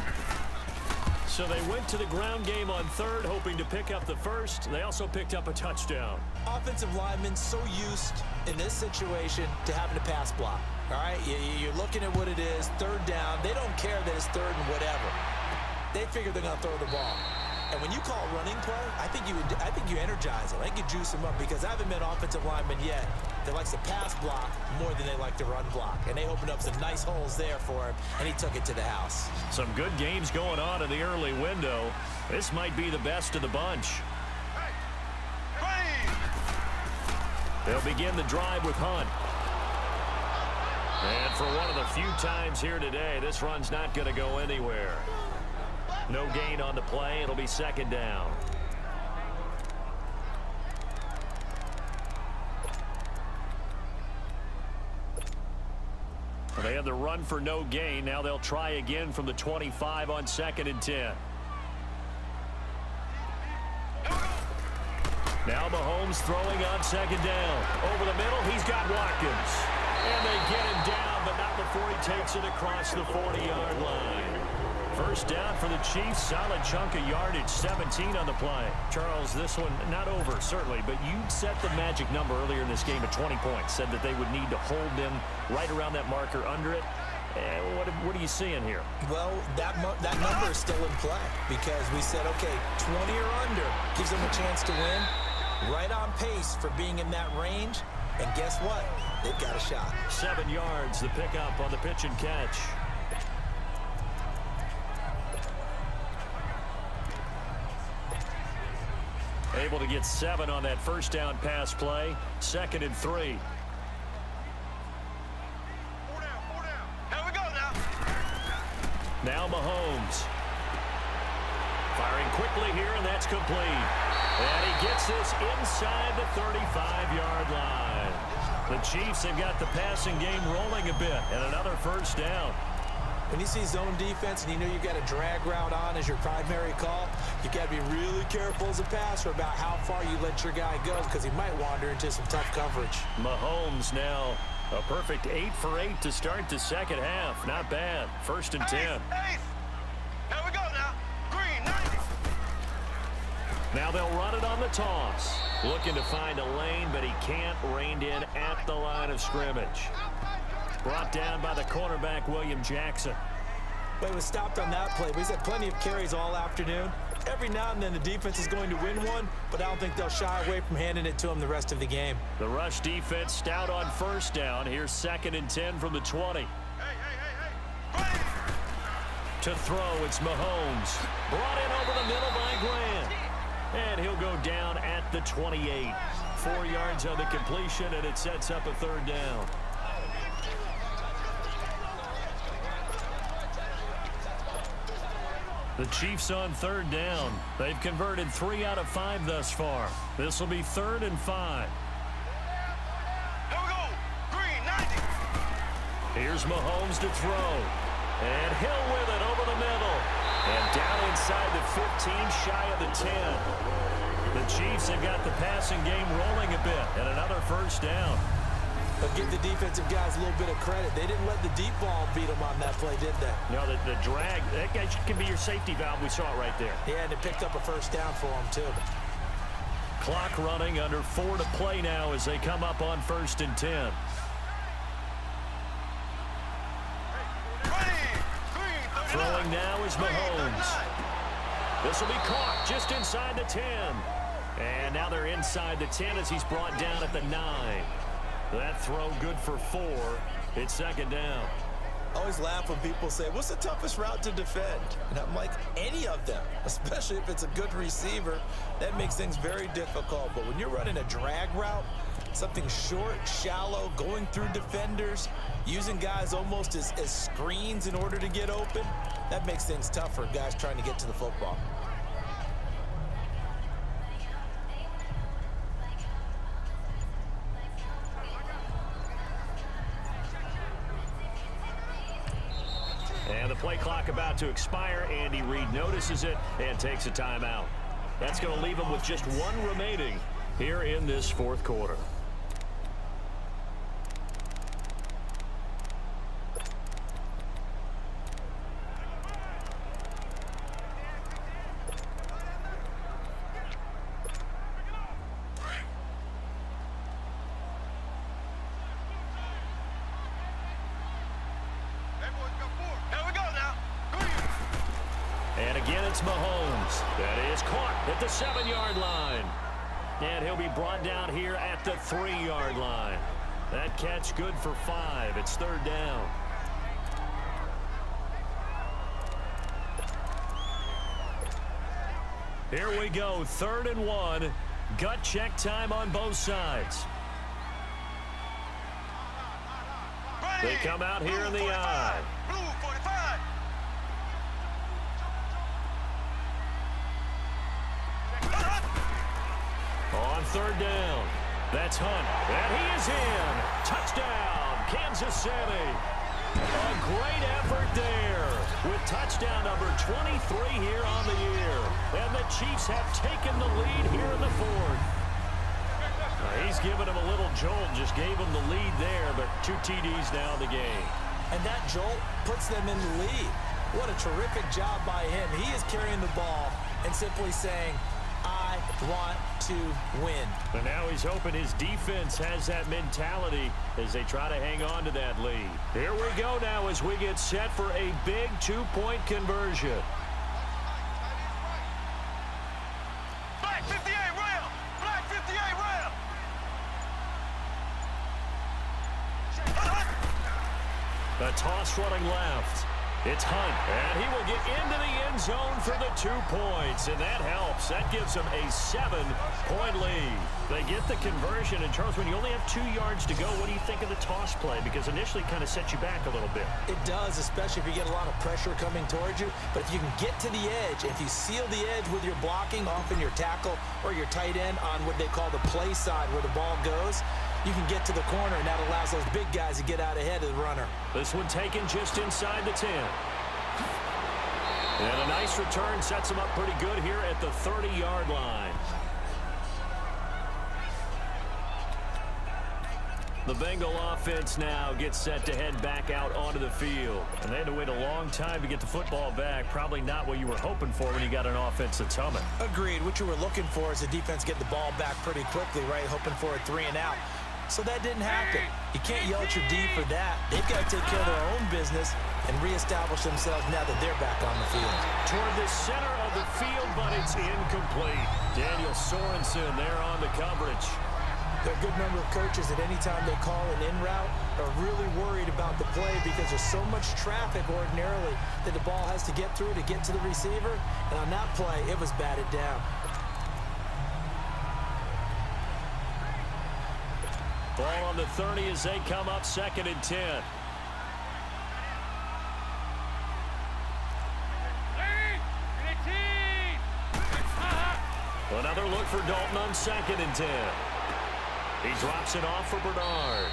So they went to the ground game on 3rd, hoping to pick up the first. They also picked up a touchdown. Offensive linemen so used in this situation to having to pass block. All right, you're looking at what it is, 3rd down. They don't care that it's 3rd and whatever. They figure they're going to throw the ball. And when you call running play, I think you energize them. I think you juice them up, because I haven't met offensive linemen yet that likes to pass block more than they like to run block. And they opened up some nice holes there for him, and he took it to the house. Some good games going on in the early window. This might be the best of the bunch. They'll begin the drive with Hunt. And for one of the few times here today, this run's not going to go anywhere. No gain on the play. It'll be 2nd down. They had the run for no gain. Now they'll try again from the 25 on 2nd and 10. Now Mahomes throwing on 2nd down. Over the middle, he's got Watkins. And they get him down, but not before he takes it across the 40-yard line. First down for the Chiefs. Solid chunk of yardage. 17 on the play. Charles, this one not over, certainly, but you set the magic number earlier in this game at 20 points. Said that they would need to hold them right around that marker under it. What are you seeing here? Well, that number is still in play, because we said, okay, 20 or under gives them a chance to win. Right on pace for being in that range. And guess what? They've got a shot. 7 yards, the pickup on the pitch and catch. Able to get 7 on that first down pass play. 2nd and 3. 4 down, 4 down. Here we go now. Now Mahomes. Firing quickly here, and that's complete. And he gets this inside the 35-yard line. The Chiefs have got the passing game rolling a bit, and another first down. When you see zone defense and you know you've got a drag route on as your primary call, you got to be really careful as a passer about how far you let your guy go because he might wander into some tough coverage. Mahomes now a perfect 8 for 8 to start the second half. Not bad. 1st and 10. Ace. There we go now. Green, 90. Now they'll run it on the toss. Looking to find a lane, but he can't. Reined in at the line of scrimmage. Brought down by the cornerback, William Jackson. But he was stopped on that play. But he's had plenty of carries all afternoon. Every now and then the defense is going to win one, but I don't think they'll shy away from handing it to him the rest of the game. The rush defense stout on 1st down. Here's 2nd and 10 from the 20. Hey. To throw, it's Mahomes. Brought in over the middle by Grant. And he'll go down at the 28. 4 yards on the completion, and it sets up a 3rd down. The Chiefs on 3rd down. They've converted 3 out of 5 thus far. This will be 3rd and 5. Here we go. Green, 90. Here's Mahomes to throw. And Hill with it over the middle. And down inside the 15, shy of the 10. The Chiefs have got the passing game rolling a bit. And another 1st down. But give the defensive guys a little bit of credit. They didn't let the deep ball beat them on that play, did they? No, the drag, that guy can be your safety valve. We saw it right there. Yeah, and it picked up a 1st down for them, too. Clock running, under 4 to play now as they come up on 1st and 10. Throwing now is Mahomes. This will be caught just inside the 10. And now they're inside the 10 as he's brought down at the 9. That throw good for 4. It's 2nd down. I always laugh when people say, what's the toughest route to defend? And I'm like, any of them, especially if it's a good receiver. That makes things very difficult. But when you're running a drag route, something short, shallow, going through defenders, using guys almost as screens in order to get open, that makes things tough for guys trying to get to the football. And the play clock about to expire. Andy Reid notices it and takes a timeout. That's going to leave him with just 1 remaining here in this 4th quarter. And again, it's Mahomes. That is caught at the 7-yard line. And he'll be brought down here at the 3-yard line. That catch good for 5. It's 3rd down. Here we go, 3rd and 1. Gut check time on both sides. They come out here in the eye. Blue 45. On 3rd down, that's Hunt, and he is in. Touchdown, Kansas City. A great effort there with touchdown number 23 here on the year. And the Chiefs have taken the lead here in the 4th. He's given him a little jolt, just gave him the lead there, but 2 TDs now in the game. And that jolt puts them in the lead. What a terrific job by him. He is carrying the ball and simply saying, I want to win. And now he's hoping his defense has that mentality as they try to hang on to that lead. Here we go now as we get set for a big 2-point conversion. Black 58 rail. Black 58 rail. The toss running left. It's Hunt, and he will get into the end zone for the 2 points, and that helps. That gives them a 7-point lead. They get the conversion, and Charles, when you only have 2 yards to go, what do you think of the toss play? Because initially it kind of sets you back a little bit. It does, especially if you get a lot of pressure coming towards you. But if you can get to the edge, if you seal the edge with your blocking, often your tackle or your tight end on what they call the play side where the ball goes, you can get to the corner, and that allows those big guys to get out ahead of the runner. This one taken just inside the 10. And a nice return sets him up pretty good here at the 30-yard line. The Bengal offense now gets set to head back out onto the field. And they had to wait a long time to get the football back. Probably not what you were hoping for when you got an offense that's humming. Agreed. What you were looking for is the defense get the ball back pretty quickly, right? Hoping for a 3 and out. So that didn't happen. You can't yell at your D for that. They've got to take care of their own business and reestablish themselves now that they're back on the field. Toward the center of the field, but it's incomplete. Daniel Sorensen there on the coverage. There are a good number of coaches that anytime they call an in route are really worried about the play because there's so much traffic ordinarily that the ball has to get through to get to the receiver. And on that play, it was batted down. Ball on the 30 as they come up 2nd and 10. Another look for Dalton on 2nd and 10. He drops it off for Bernard.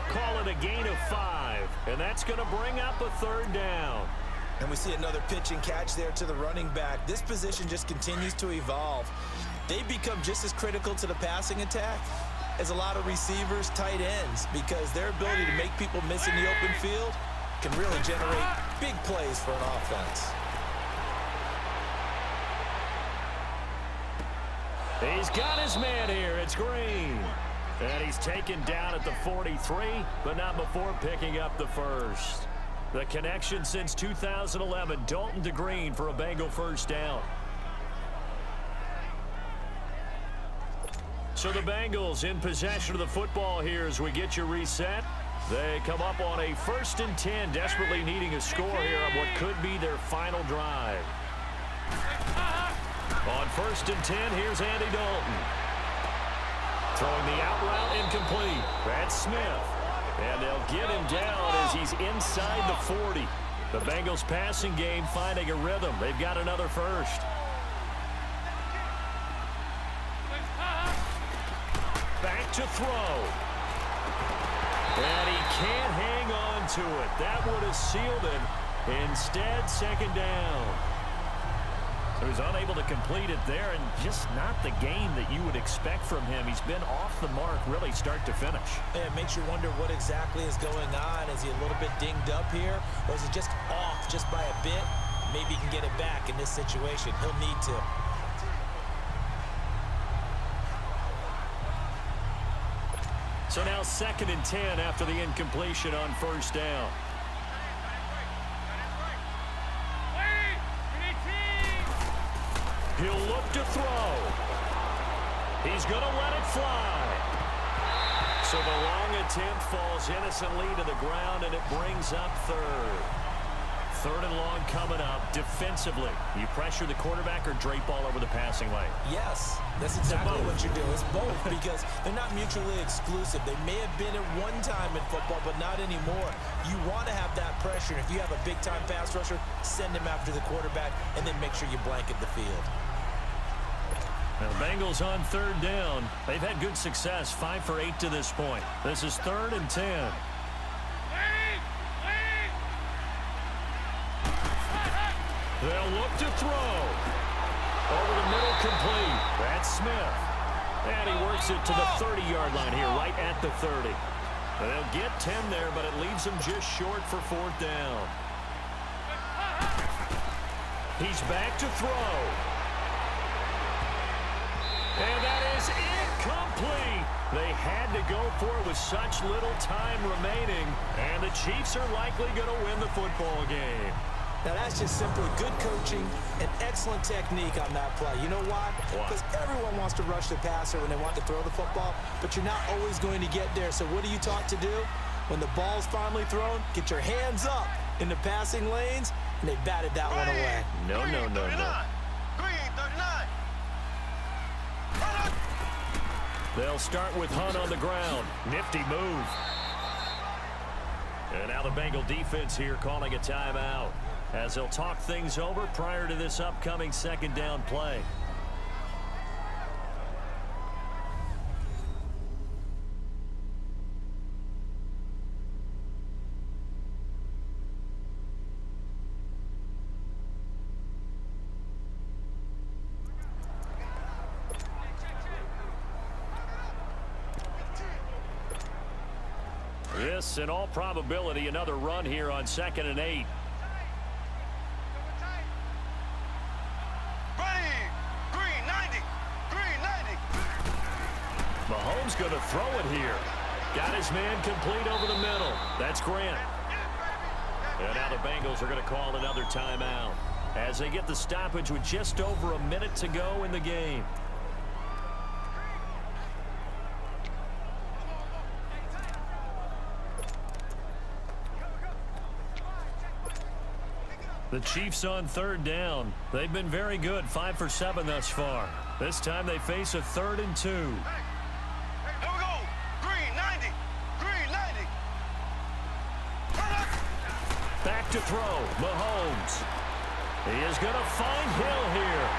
Call it a gain of 5, and that's going to bring up a 3rd down. And we see another pitch and catch there to the running back. This position just continues to evolve. They become just as critical to the passing attack as a lot of receivers, tight ends, because their ability to make people miss in the open field can really generate big plays for an offense. He's got his man here. It's Green. And he's taken down at the 43, but not before picking up the 1st. The connection since 2011, Dalton to Green for a Bengal 1st down. So the Bengals in possession of the football here as we get you reset. They come up on a 1st and 10, desperately needing a score here on what could be their final drive. On 1st and 10, here's Andy Dalton. Throwing the out route incomplete. That's Smith. And they'll get him down as he's inside the 40. The Bengals passing game finding a rhythm. They've got another 1st. Back to throw. And he can't hang on to it. That would have sealed it. Instead, 2nd down. So he's unable to complete it there, and just not the game that you would expect from him. He's been off the mark really start to finish. And it makes you wonder what exactly is going on. Is he a little bit dinged up here, or is he just off just by a bit? Maybe he can get it back in this situation. He'll need to. So now 2nd and 10 after the incompletion on 1st down. He'll look to throw. He's going to let it fly. So the long attempt falls innocently to the ground, and it brings up 3rd. 3rd and long coming up defensively. You pressure the quarterback or drape all over the passing lane? Yes, that's exactly what you do. It's both because they're not mutually exclusive. They may have been at one time in football, but not anymore. You want to have that pressure. If you have a big-time pass rusher, send him after the quarterback, and then make sure you blanket the field. Now the Bengals on 3rd down. They've had good success, 5 for 8 to this point. This is 3rd and 10. They'll look to throw. Over the middle, complete. That's Smith. And he works it to the 30-yard line here, right at the 30. They'll get 10 there, but it leaves them just short for 4th down. He's back to throw. And that is incomplete. They had to go for it with such little time remaining. And the Chiefs are likely going to win the football game. Now, that's just simply good coaching and excellent technique on that play. You know why? Because everyone wants to rush the passer when they want to throw the football, but you're not always going to get there. So what are you taught to do? When the ball's finally thrown, get your hands up in the passing lanes, and they batted that one away. No. Green 39. They'll start with Hunt on the ground. Nifty move. And now the Bengal defense here calling a timeout as they'll talk things over prior to this upcoming 2nd down play. This, in all probability, another run here on 2nd and 8. Ready. Green 90. Green 90. Mahomes going to throw it here. Got his man complete over the middle. That's Grant. And now the Bengals are going to call another timeout as they get the stoppage with just over a minute to go in the game. The Chiefs on 3rd down. They've been very good, 5 for 7 thus far. This time they face a 3rd and 2. Here we go. Green 90. Green 90. Back to throw. Mahomes. He is going to find Hill here.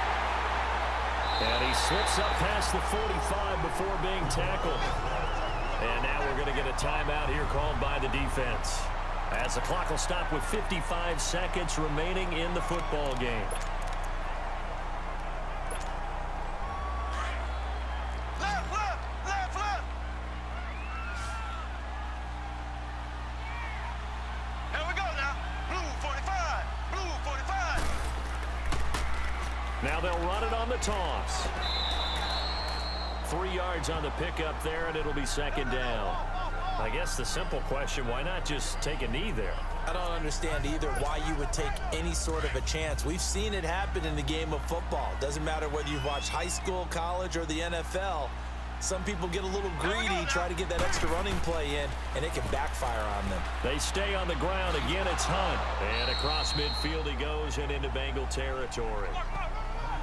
And he slips up past the 45 before being tackled. And now we're going to get a timeout here called by the defense, as the clock will stop with 55 seconds remaining in the football game. Left, left, left, left. Here we go now. Blue 45. Blue 45. Now they'll run it on the toss. 3 yards on the pickup there, and it'll be 2nd down. I guess the simple question, why not just take a knee there? I don't understand either why you would take any sort of a chance. We've seen it happen in the game of football. Doesn't matter whether you've watched high school, college, or the NFL. Some people get a little greedy, try to get that extra running play in, and it can backfire on them. They stay on the ground. Again, it's Hunt. And across midfield he goes and into Bengal territory.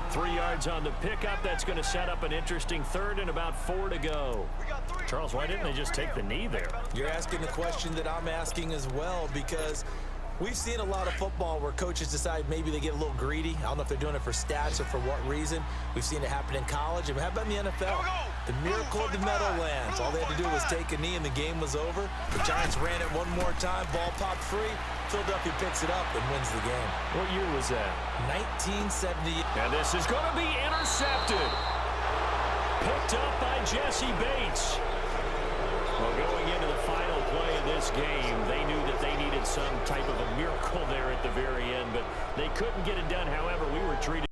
3 yards on the pickup. That's going to set up an interesting 3rd and about 4 to go. Charles, why didn't they just take the knee there? You're asking the question that I'm asking as well, because we've seen a lot of football where coaches decide maybe they get a little greedy. I don't know if they're doing it for stats or for what reason. We've seen it happen in college. And how about in the NFL? The miracle of the Meadowlands. All they had to do was take a knee and the game was over. The Giants ran it one more time. Ball popped free. Philadelphia picks it up and wins the game. What year was that? 1970. And this is going to be intercepted. Picked up by Jesse Bates. Well, going into the final play of this game, they knew that they needed some type of a miracle there at the very end, but they couldn't get it done. However, we were treated